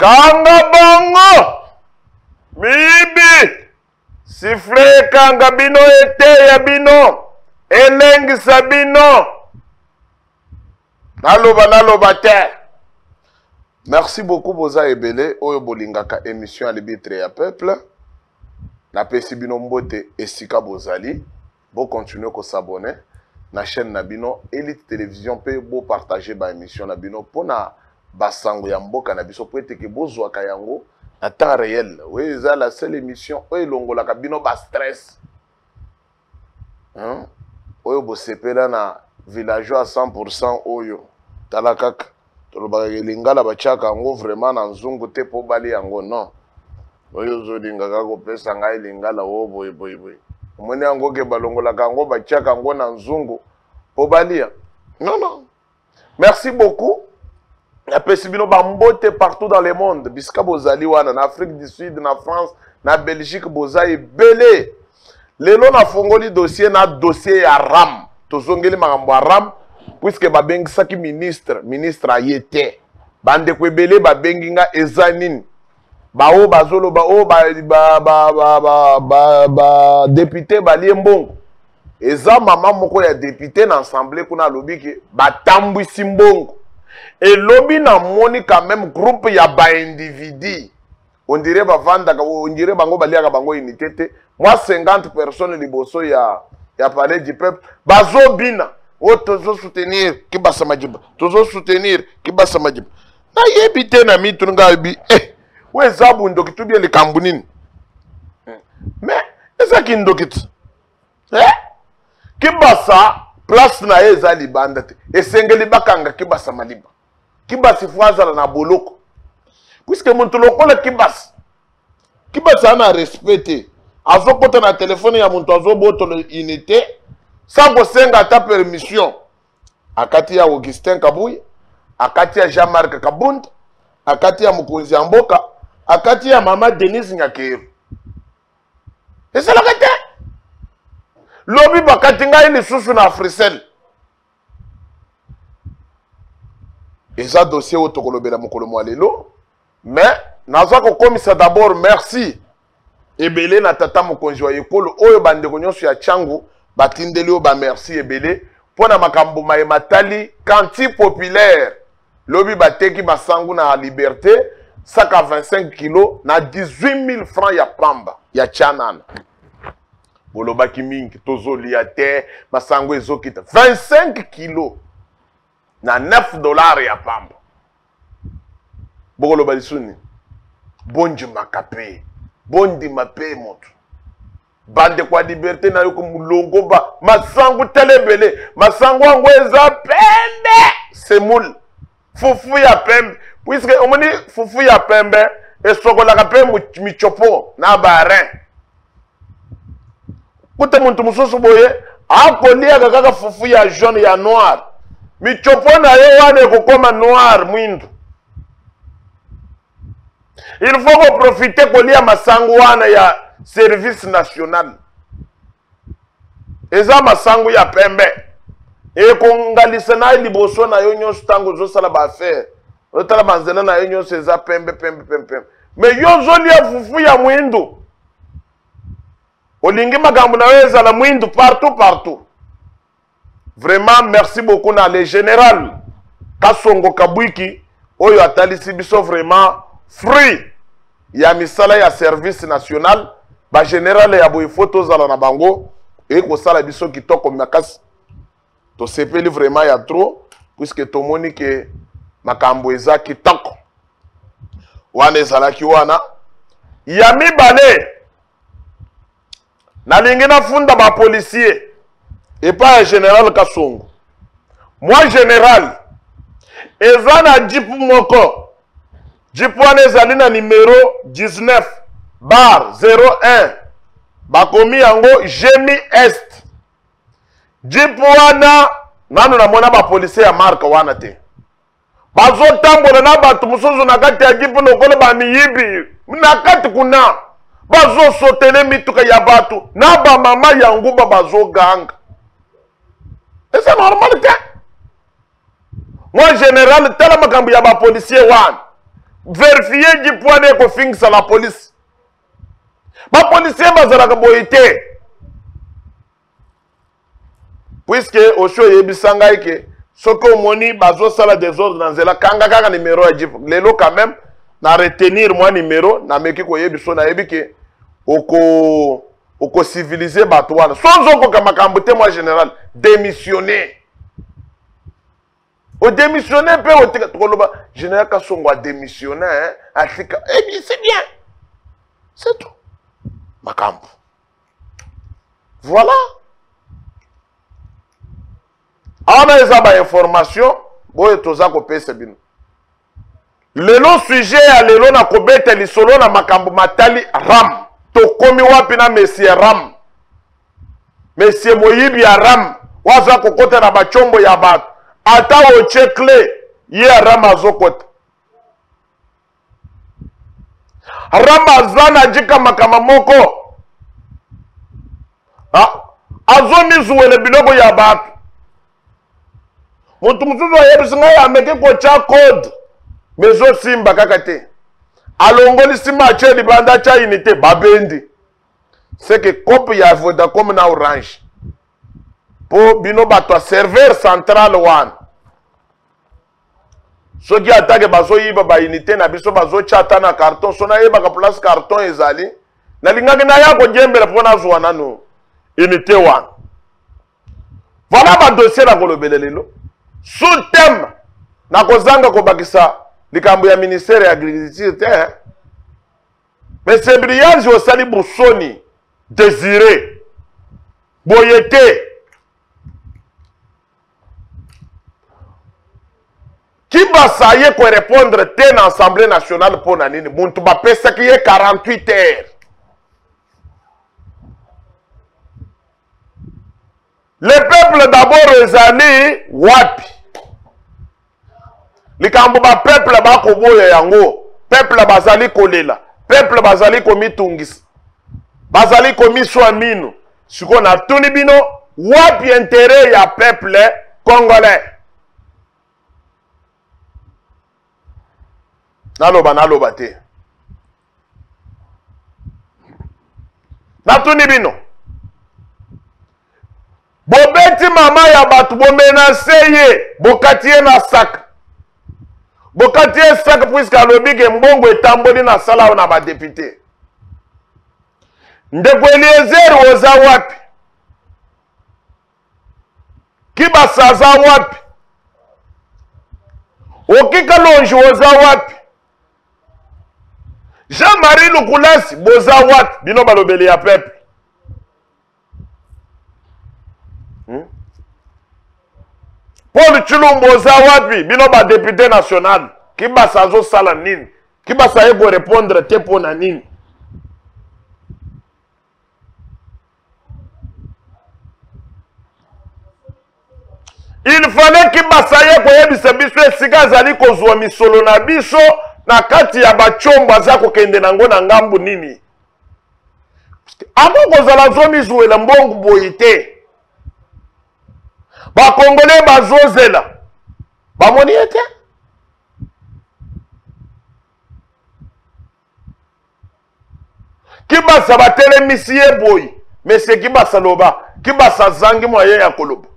Kanga bongo mibi sifle kanga bino ete ya bino elengi sabino naloba te. Merci beaucoup Boza Ebele oyo bolingaka émission Alibitre ya peuple na pesi bino mbote esika bozali bo continuer ko s'abonner na chaîne na bino Elite Télévision pe bo partager ba émission na bino pona basango ya mboka na biso po ete ke bozwaka yango à temps réel. Oui, c'est la seule émission oyo elongolaka bino ba stress. Oyo bo sepela na villageois à 100% oyo talakaka tolobaka lingala bachaka yango vraiment na nzungu te po bali yango non. Oyo zolingaka kopesa ngai lingala o boy. Omoni yango ke balongolaka yango bachaka yango na nzungu po bali ya. Non. Merci beaucoup. La pesibino bambote partout dans le monde. Biska bozali wana na Afrique du Sud, na France, na Belgique bozali belé. Lelo na fongoli dossier na dossier ya RAM. Tozongeli makambo ya RAM puisque babengi saki ministre ayete. Bande ko belé babengi nga ezanine. Bao bazolo ba député bali mbongo. Eza mama moko ya député na assemblée kuna lobiki batambwisi mbongo. Et lobby na moni quand même groupe ya ba individu. On dirait bango baliaka bango unité. Moi 50 personnes liboso ya palais du peuple. Bazo bina. O tozo soutenir Kibasa Madiba. Tozo soutenir Kibasa Madiba. Na yebite na mitunga bi. We zabu ndokitu bien le kambunini. Mais eza ki ndokit. Kibasa place na eza libanda te. Esengeli bakanga Kibasa Madiba. Kibasi fwazala na boloko. Puisque muntu lokola Kibasi. Kibasi ana respecté. Azo kota na telefone ya muntu azo boto unité. Sans senga ta permission. Akati ya Augustin Kabuye. Akati ya Jean-Marc Kabunda. Akati ya Mukunzi ya Mboka. Akati ya Mama Denise Nyakeru. Et c'est la kate. Lobi bakati nga ili susu na Frisel. Et ça dossier au tokolobela mokolo mwalelo. Mais naza ko komisa d'abord merci. Ebele na tata mokonzi wa ekolo oyo bandeko nyonso ya changu batindeli o ba merci ebele pona makambo matali kanti populaire lobi bateki masangu na liberté sac à 25 kilos na 18 000 francs ya pamba ya chanana. Bolobaki mingi tozoli ya te masangu ezokita 25 kilos na 9 dollars ya pamba. Bokolo balisuni. Bonji makape. Bondi mape moto. Bande kwa liberté na yoko mulongo ba. Masangu telebele. Masangu wangu eza pembe. Semoul. Fufu ya pembe. Puisque omoni fufu ya pembe. Esokola kape michopo. Na barin. Kute muntu mususu boye. Ako liya kaka fufu ya jaune ya noir. Michopo na ye wane kukoma noir mwindu. Il faut profiter pour lire masangu wana ya service national. Eza masangu ya pembe. E kongalisa na liboso na yo nyonso tango zo sala ba affaire. Otala banzela na yo nyonso eza pembe. Mais yo zo lia fufu ya mwindu. Olingi magambo na yo eza la mwindu partout. Vraiment merci beaucoup na le général Kasongo Kabwiki oyo atalisi biso vraiment free ya misala ya service national ba général ya boy photos ala na bango et ko sala biso kitoko makasi to sepeli vraiment ya trop puisque to moni ke makambo eza kitoko wana ezalaki wana ya mibale na lingi na funda ba policier et pas général Kasongo. Moi général ezana jipu moko Jeep wana ezali na numéro 19/01 bakomi yango Jemi Est. Jeep wana nanu na mona ba police ya marque wana te. Bazo tambola na batu musuzu na kati ya Jeep lokolo ba miyibi. Na kati kuna bazo sotele mituka ya batu na ba mama yangu bazo ganga. Et c'est normal te. Moi général tala makambo ya ba policier wana. vérifier du point de kofingisa la police. Ma policier bazalaka boyete. Puisque Osho yebisanga ike soko moni bazo sala désordre dans la kanga kaka numéro ya jip. Lelo quand même na retenir moi numéro na meki ko yebiso na yebike oko civiliser batouana. Sans oko kamakambo te moi général démissionner. Au démissionner peut au général Kassongo a démissionné hein. Eh bien c'est bien. C'est tout. Makambo. Voilà. On a des informations. Boye toza ko pese bino. Lelo sujet ya lelo na kobeta lisolo na makambo matali ram. To komi wapi na monsieur ram. Monsieur Moyibi ya ram. Waza kokota na bachombo ya bato. Ata oche clé ye ram azokota. Ram azana jika makama moko. Azomi zuwele biloko ya bato. Mutu mutuzo yebisinga ya meke kocha code. Mezo simba kakate. Alongoli simba ache libanda cha unité babendi. C'est que copie ya Vodacom na Orange. Po bino bato serveur central one. Soki atake bazo yiba ba unité na biso bazo chata na carton sona yeba ka place carton ezali. Na lingaki na yako jembele pona zwana no. Unité one. Voilà ba dossier na kolobele lelo. Sous thème na kozanga kobakisa likambo ya ministère ya agriculture mais c'est brillant je osali busoni désiré boyete qui va sayer ko répondre te na assemblée nationale pour nanini muntu ba pesa ki 48 heures. Le peuple d'abord ezali wapi. Likambo ba peuple ba koboya yango. Peuple bazali kolela. Peuple bazali komitungisa. Bazali komiswa mino. Siko na tuni bino wapi intérêt ya peuple congolais. Naloba te. Na tuni bino. Bobeti mama ya batu bomenase ye bokatie na sak. Bokatie sak puisque alobike mbongo etamboli na sala na ba député. Ndeko Eliezer oza wapi? Kibasa za wapi? Okika lonji oza wapi? Jean-Marie Lukulasi boza wapi? Bino balobeli ya peuple. Paul Chilumbo oza wapi? Bino ba député national. Kibasa zo sala nini? Kibasa ego répondre te pona nini? Il fallait Kibasa ego yebisa biso esika zali kozwa misolo na biso na kati ya bachombo aza kokende nango na ngambu nini? Ako kozala zomi zuela mbongo boyite. Ba Congolais bazozela. Ba moni ete? Kibasa batele misie boy. Monsieur Kibasa loba. Kibasa zangi moye ya koloba.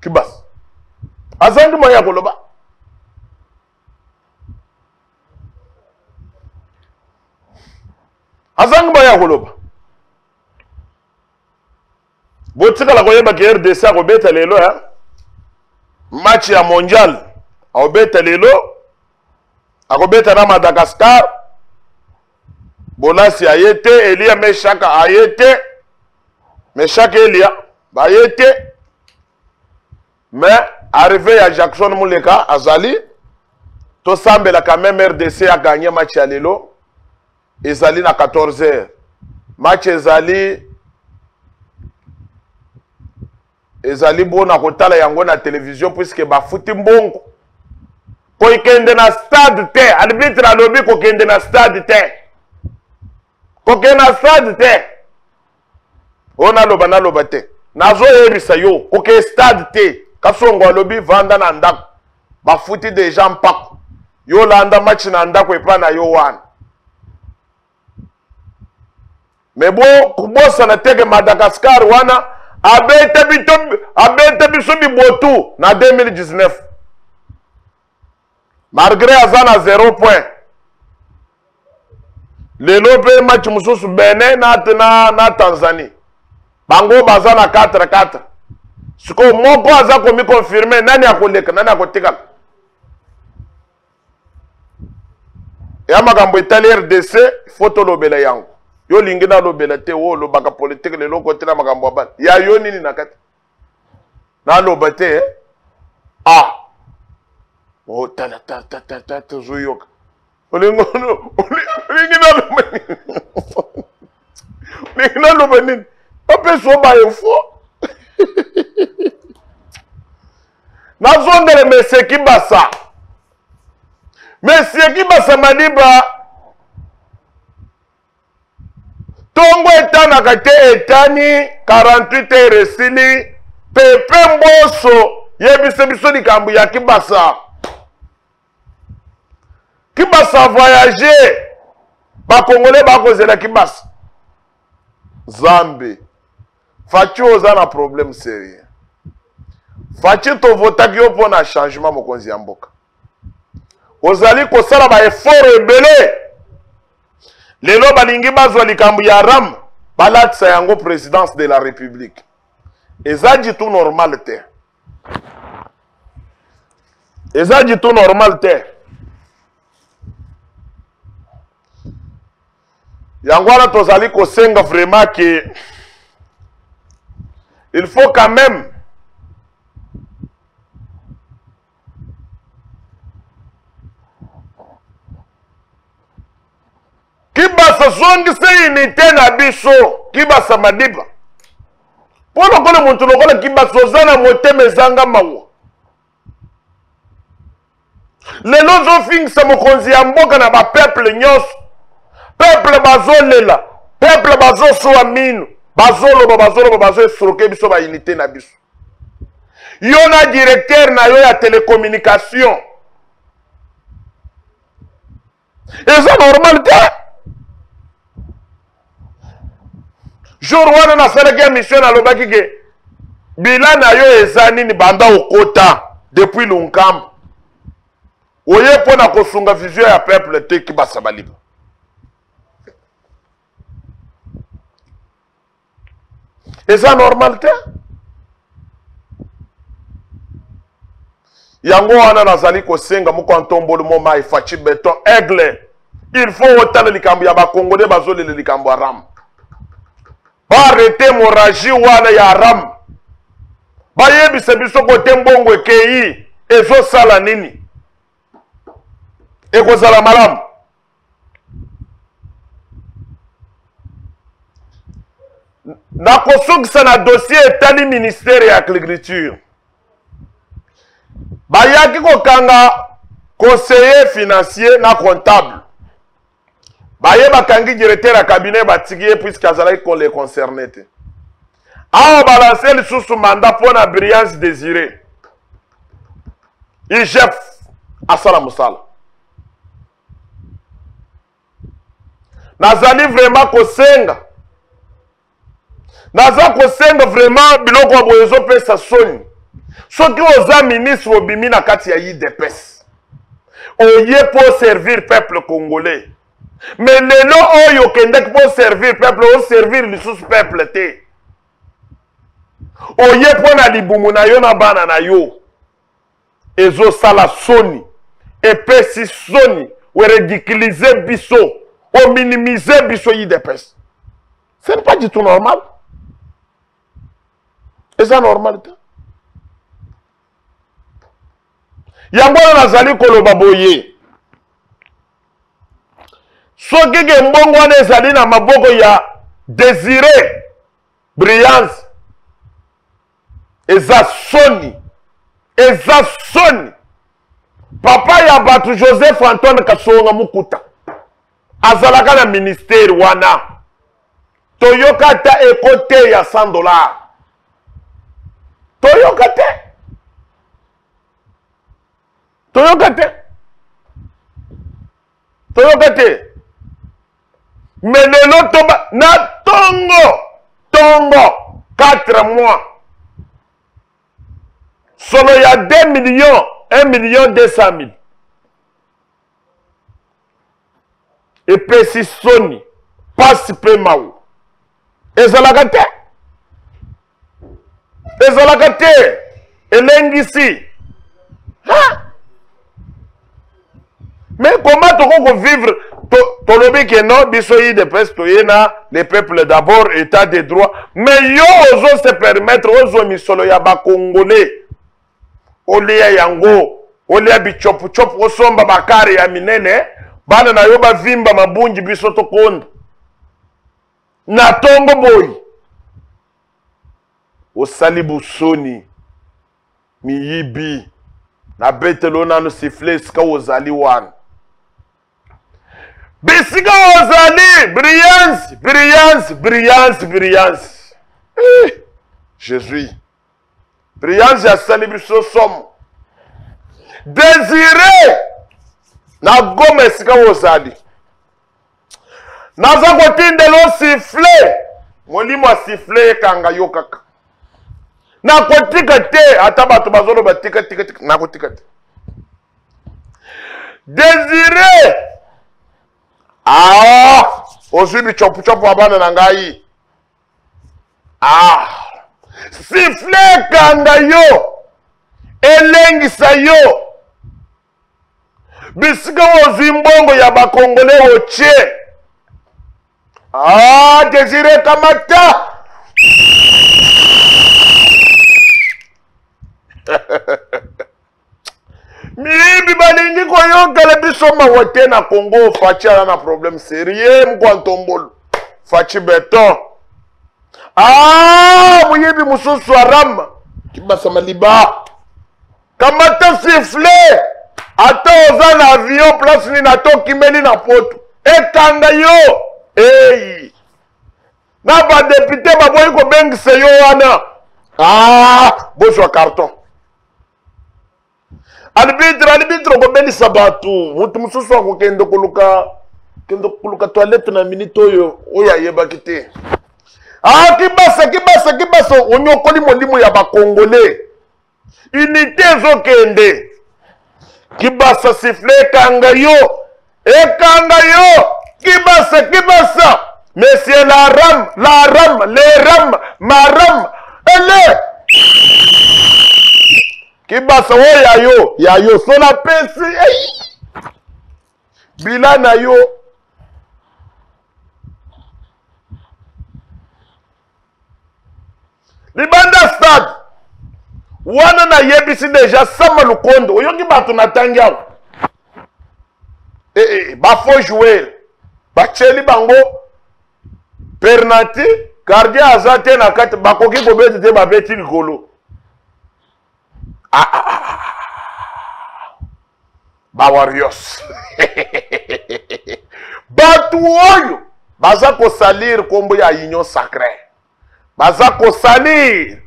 Kibasa. Azangi moye ya koloba. Azangi moye ya koloba. Botika la koyeba ki RDC akobeta lelo ya match ya mondial akobeta lelo akobeta na Madagascar Bolasi ayete Elia Meshaka ayete Meshaka Elia bayete mais arrivé à Jackson Muleka azali to sambela quand même RDC a gagné match ya lelo ezali na 14h match ezali bona kotala yango na télévision puisque ba futi mbongo ko ikende na stade te arbitre alobi ko kende na stade te ko kende na stade te ona loba te nazo yebisa yo ko ke stade te Kasongo alobi vanda na ndako ba futi des gens mpako yo landa match na ndako epa na yo wana. Mais bon, kubosa na teke Madagascar wana abete biso bibotu na 2019. Malgré azana 0 point. Lelo pe match mususu Benin na Tanzanie. Bango bazana 4-4. Siko moko aza komi confirmer nani akoleka nani akotika. Ya makambo itali RDC photo lobela yango. Yo lingina lobela te wo lobaka politique lelo kote na makambo abana. Ya yo nini nakati. Na lobate eh? Ah. Oh ta zuyoka. Lingina lobani. Pape soba yefo. Nazondele Monsieur Kibasa. Monsieur Kibasa Madiba. Tongo etana kate etani 48 resili pepe mboso yebise biso likambu ya Kibasa. Kibasa voyager ba Congolais ba kozela Kibasa. Zambi. Fachi oza na problème sérieux. Fachi to votaki yo pona changement mokonzi ya mboka. Ozali kosala ba effort ebele. Lelo balingi bazwa likambu ya ram balatisa yango présidence de la République. Ezadi tout normal te. Ezadi tout normal te. Yango wana tozali kosenga vraiment que il faut quand même Kibasa zongise unité na biso Kibasa Madiba. Polo kole muntu lokola Kibasa ozana motema ezanga mawa. Lelo zo fingisa mokonzi ya mboka na ba peuple nyos. Peuple bazolela, peuple bazosoa minu, bazo esroke biso ba unité na biso. Yo na directeur na yo ya télécommunication. Eza normal te. Jour wana na salaki mission na lobaki ke bilan na yo eza nini banda okota depuis Lunkam. Oye pona kosunga vision ya peuple te Kibasa Madiba. Eza normal te. Yango wana nazali kosenga muko antombolo moma ifachi beton aigle. Il faut otala likambo ya ba Congolais bazolele likambo aram. Ba arrêter hémorragie wana ya aram. Ba yebise biso kote mbongo ekei ezo sala nini? Eko sala malamu. Na kosukisa na dossier etali ministère ya agriculture. Bayaki kokanga conseiller financier na comptable. Baye bakangi directeur ya cabinet batiki puisque azalaki qu'on les concernait. Awa balancer le sous mandat pour na Brillance Désiré. IGF asala musala. Nazali vraiment kosenga. Naza kosenga vraiment biloko ya boyezo pesa soni. Soki oza ministre obimi na kati ya IDPS. Oye pour servir peuple congolais. Mais lelo oyo kendeki pour servir peuple, o servir lisusu peuple te. Oye pour na libumu na yo na bana na yo. Ezo sala soni. Epesi soni. O ridiculiser biso. O minimiser biso IDPS. Ce n'est pas du tout normal. Et ça normal. Yango nazali koloba boye. Soki ke mbongo wana ezali na maboko ya Désiré Brillance. Eza soni. Eza soni. Papa ya batu Joseph Antoine Kasonga Mukuta. Azalaka na ministère wana. Toyoka ta ekote ya $100. Toyoka te. toyoka te. Mais lelo toba na tongo 4 mois. Solo ya 2 millions, 1 million 200 000. Et puis si Sony passe pe mau. Ezalaka te. Ezalaka te. Elengisi. Mais comment tu vivre tolobi que non, bisoyi de peste les peuples d'abord, état de droit. Mais yo ozo se permettre, ozo misolo ya ba Congolais. Olia yango, olia bichopu chopu, osomba bakari ya minene, bana na yo ba vimba mabunji bisoto konda. Na tongo boy. Osali busoni, miyibi, na betelo nano sifle ska ozali wana. Bisika ozali, brillance, brillance, brillance, brillance. Jésus. Brillance ya sali biso somme. Désiré. Na gome sika ozali. Naza kotindelo sifle. Molimo sifle kanga yo kaka. Na kotika te ata bato bazolo batika tika tika na kotika te. Désiré. Ah, ozubi chopu chopu abana na ngai. Ah. Sifle kanga yo. Elengisa yo. Bisika ozimbongo ya bakongole oche. Ah, Désiré kamata. Mibi balingi koyokele biso mawote na Congo fachi na problème sérieux mkwantombolo. Fachi beton. Ah, muyibi mususu arama. Kibasa maliba. Kamata sifle. Ata oza na avion place ni na toki meli na poto. Ekanga yo. Hey. Na ba député baboyi ko bengise yo wana. Ah, bozo carton. Arbitre ko bengisa batu. Mutu mususu ko kendo kuluka toilette na minute oyo ayeba kite. Ah, kibasa onyokoli molimo ya ba Congolais. Unité zo kende. Kibasa sifle kanga yo. Ekanga yo. Kibasa. Monsieur la rame, les rames, ma rame. Elle. Kibasa wo yayo, so na pesi. Bilana yo. Libanda stade. Wana na yebisi deja sama lukondo. Oyongi batu na tangia. Ba faut jouer. Ba cheli bango. Pernati, gardien azate na kati bakoki ko beti te ba beti likolo. Ba Warriors. Batu oyo baza ko salir kombo ya union sacrée. Baza ko salir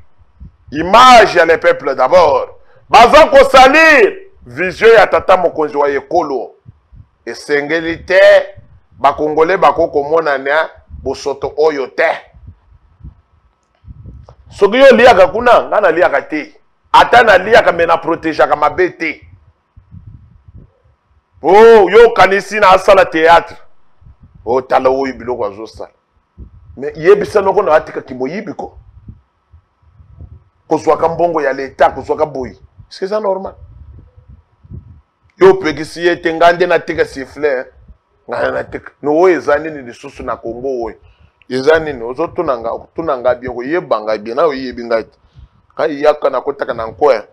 image ya les peuples d'abord. Baza ko salir vision ya tata mokonzi wa ekolo. Esengeli te ba Congolais bakoko monana bosoto oyo te. Soki yo liaka kuna ngana liaka te. Ata na liaka mena protéger ka mabete. Oh, yo kanisi na sala théâtre. Oh, tala oyi biloko azosala. Mais yebisa noko na atika kimoyibi ko. Kozwaka mbongo ya l'État, kozwaka boyi. C'est ça normal. Yo pekisi yete ngande na tika sifflet. Ngana na tika. No oyo ezani ni lisusu na Congo oyo. Ezani ni ozo tunanga bien ko yebanga bien na oyebi ngati. Kai yaka na kotaka na nkoya.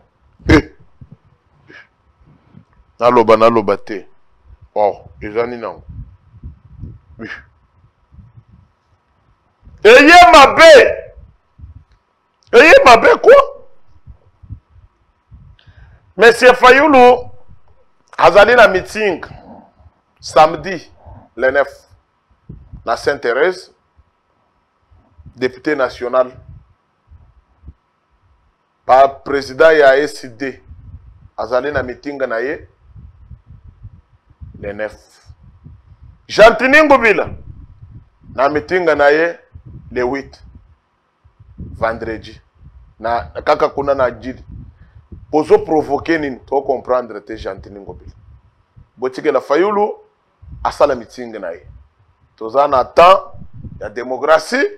Naloba te. Oh, ezani nango. Eye mabe quoi? Monsieur Fayoulou azali na meeting samedi le 9 na Sainte-Thérèse, député national par président ya SID azali na meeting na ye le 9 Jantini Ngobila na mitinga na ye le 8 vendredi na kaka kuna na jidi pozo provoquer nini to comprendre te Jantini Ngobila botike la fayulu asala mitinga na ye toza na temps ya démocratie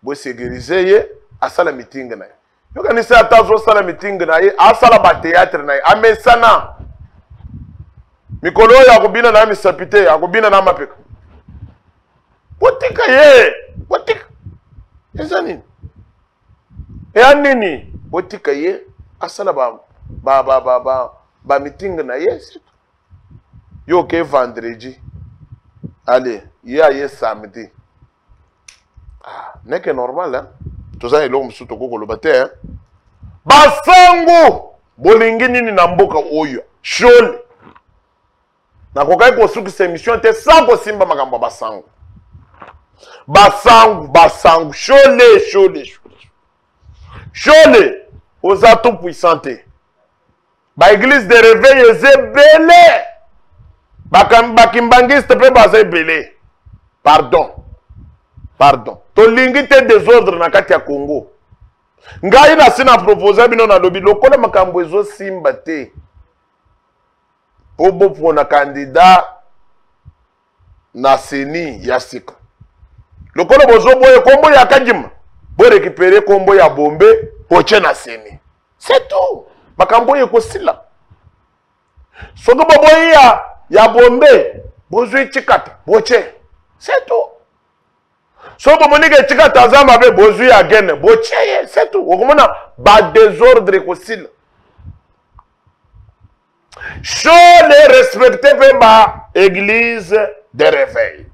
bo sécuriser ye asala mitinga na ye yoka se atazo sala mitinga na ye asala ba théâtre na ye amesana mikolo ya kubina na misapite ya kubina na mapeka botika ye botika eza nini ya nini botika ye asala ba mitinga na ye yo ke vendredi allez ye samedi n'est que normal hein tout ça eloko musuto ko koloba te hein basangu bolingi nini na mboka oyo shole na kokai ko sukisa émission te sans kosimba makambo basangu basangu shole aux atouts puissants ba église de réveil ezebele bakimbangiste pe baza ebele pardon tolingi te désordre na kati ya Congo ngai na sina proposer bino na lobi lokola makambo ezo simba te obo pona candidat na seni ya sika lokola bozo boye kombo ya Kadima bo récupérer kombo ya Bombe poche na seni c'est tout makambo yeko sila soko boboye ya Bombe bozwe chikata boche c'est tout so bomonike chikata zama be bozwe ya gene boche c'est tout okomona ba désordre ko sila les respecter pe ba église de réveil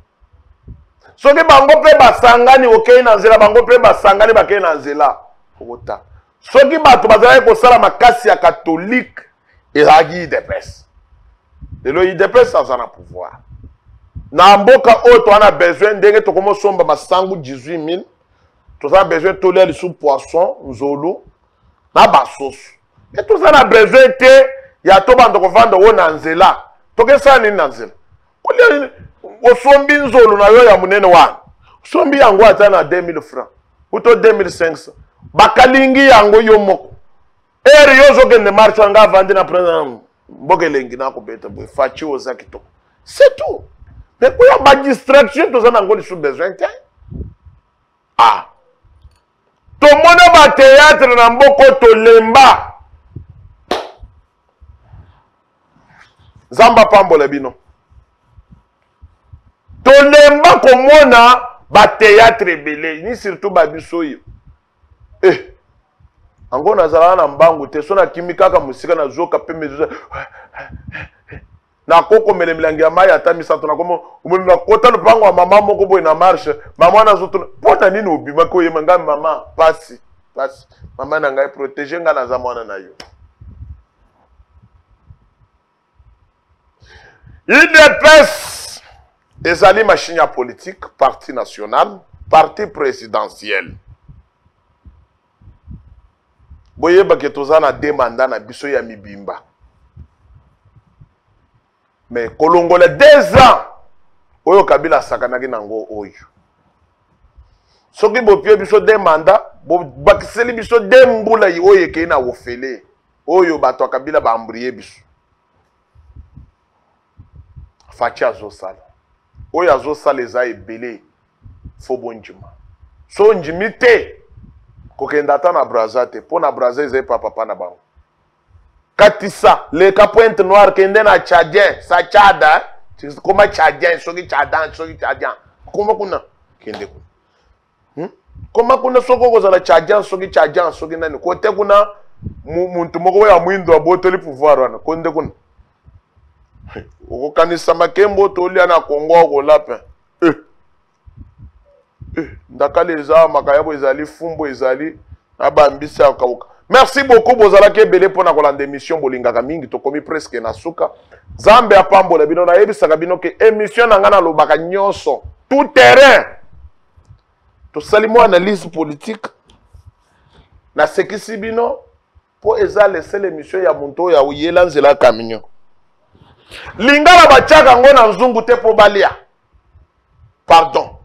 soki bango pe basangani okei na nzela bango pe basangani bakei na nzela okota soki bato bazalaki kosala makasi ya catholique ezalaki IDPS lelo IDPS aza na pouvoir na mboka oyo toana besoin ndenge tokomosomba masangu 18 000 toza besoin tolia lisu poisson nzolu na basoso e toza na besoin te ya to bando kovanda wo na nzela tokesala nini na nzela kolia osombi nzolu na yo ya munene wana osombi yango ata na 2000 francs uto 2500 bakalingi yango yo moko eri yo zokende marche anga avandi na president mboka elengi na kobeta boye faci oza kitoko c'est tout mais koya ba distraction toza nango lisu besoin te tomona ba théâtre na mboko tolemba Zamba pambola bino tolemba komona ba théâtre ebele ni surtout ba biso yo ango nazala na mbangu te sona kimikaka musika na zoka pe mezo na koko melemilangi ya mai ata misato na komo umuni na kota lupango wa mama moko boy na marche mama na zoto pota nini obima ko yema ngami mama pasi mama na ngai protéger nga na za mwana na yo IDPS ezali machine ya politique parti national parti présidentiel boyeba ke toza na demanda na biso ya mibimba mais kolongola 2 ans oyo Kabila sakanaki nango oyo soki bopie biso demanda bakiseli biso dembula oyo ekei na ofele oyo bato ya Kabila baambrie biso faci azosala oyo azosala eza ebele fo bonjima so njimi te kokenda ata na braza te mpo na braza eza epapapa na bango katisa leka pointe noire kende na tchadien sa tchada koma tchadien soki tchadien koma kuna kende kuna koma kuna soko kozala tchadien soki nani kote kuna muntu moko ya mwindo abotoli pouvoir wana konde kuna okokanisa makembo tolia na Kongo okolape ndakali eza makayabo ezali fumbo ezali na bambisi ya kauka. Merci beaucoup bozalaki ebele pona kolanda émission bolingaka mingi tokomi presque na suka Zambe apambola bino na yebisaka bino ke émission na ngana lobaka nyonso tout terrain to salimo analyse politique na sekisi bino po eza laisser émission ya muntu ya uyela nzela camion lingala bachaka ngo na nzungu te po balia pardon.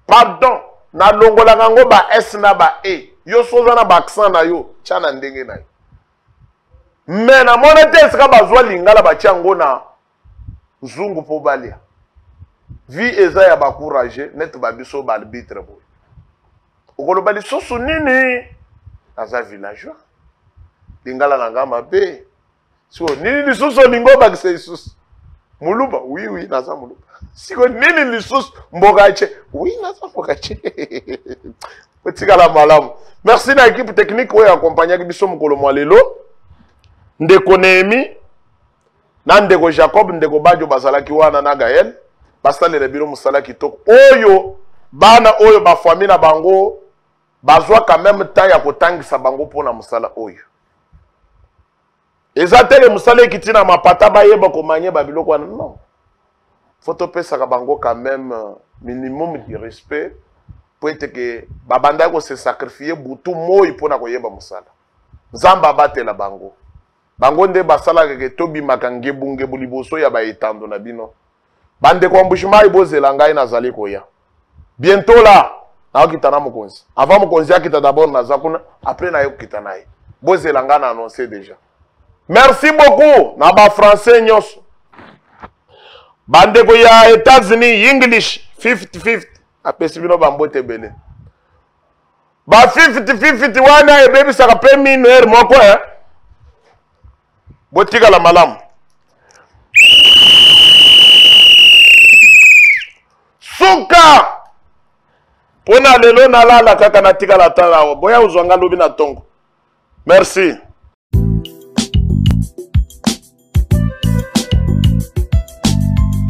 Pardon. Na longola kango ba S na ba E. Yo soza na ba accent na yo. Chana ndenge na yo. Mais na monete esika bazwa lingala ba tiango na nzungu po balia. Vie eza ya ba courage net ba biso ba arbitre boy. Okoloba lisusu nini? Aza villageois. Lingala na ngama be. So nini lisusu lingo ba kise lisusu. Muluba, oui, oui, naza muluba. Siko nini lisusu mbogache. Oui, naza mbogache. Otikala malamu. Merci na équipe technique oyo accompagner biso mukolo mwa lelo. Ndeko Nehemi na ndeko Jacob ndeko Badio bazalaki wana na Gaël. Basalele biro musala kitoko. Oyo bana oyo ba famille na bango bazwa quand même temps ya kotangisa bango pona musala oyo. Ezatele musala kitina mapata bayeba komanye babiloko wana non. Faut topesa ka bango quand même minimum de respect pour être que babanda ko se sacrifier butu moi pona koyeba musala. Nzamba batela bango. Bango nde basala ke tobi makange bunge buliboso ya ba etando na bino. Bande ko mbushima ibozela ngai nazali koya. Bientôt là, na kitana mokonzi. Avant mokonzi akita d'abord na zakuna, après na yo kitana naye. Bozela nga na annoncer déjà. Merci beaucoup na ba français nyos. Bande ko ya États-Unis English 50-50. Apesi bino bambote bele. Ba 50-50 wana e baby saka pe mineur moko hein. Botika la malamu. Suka! Pona lelo na lala kaka na tika la tala. Boya uzwanga lobi na tongo. Merci.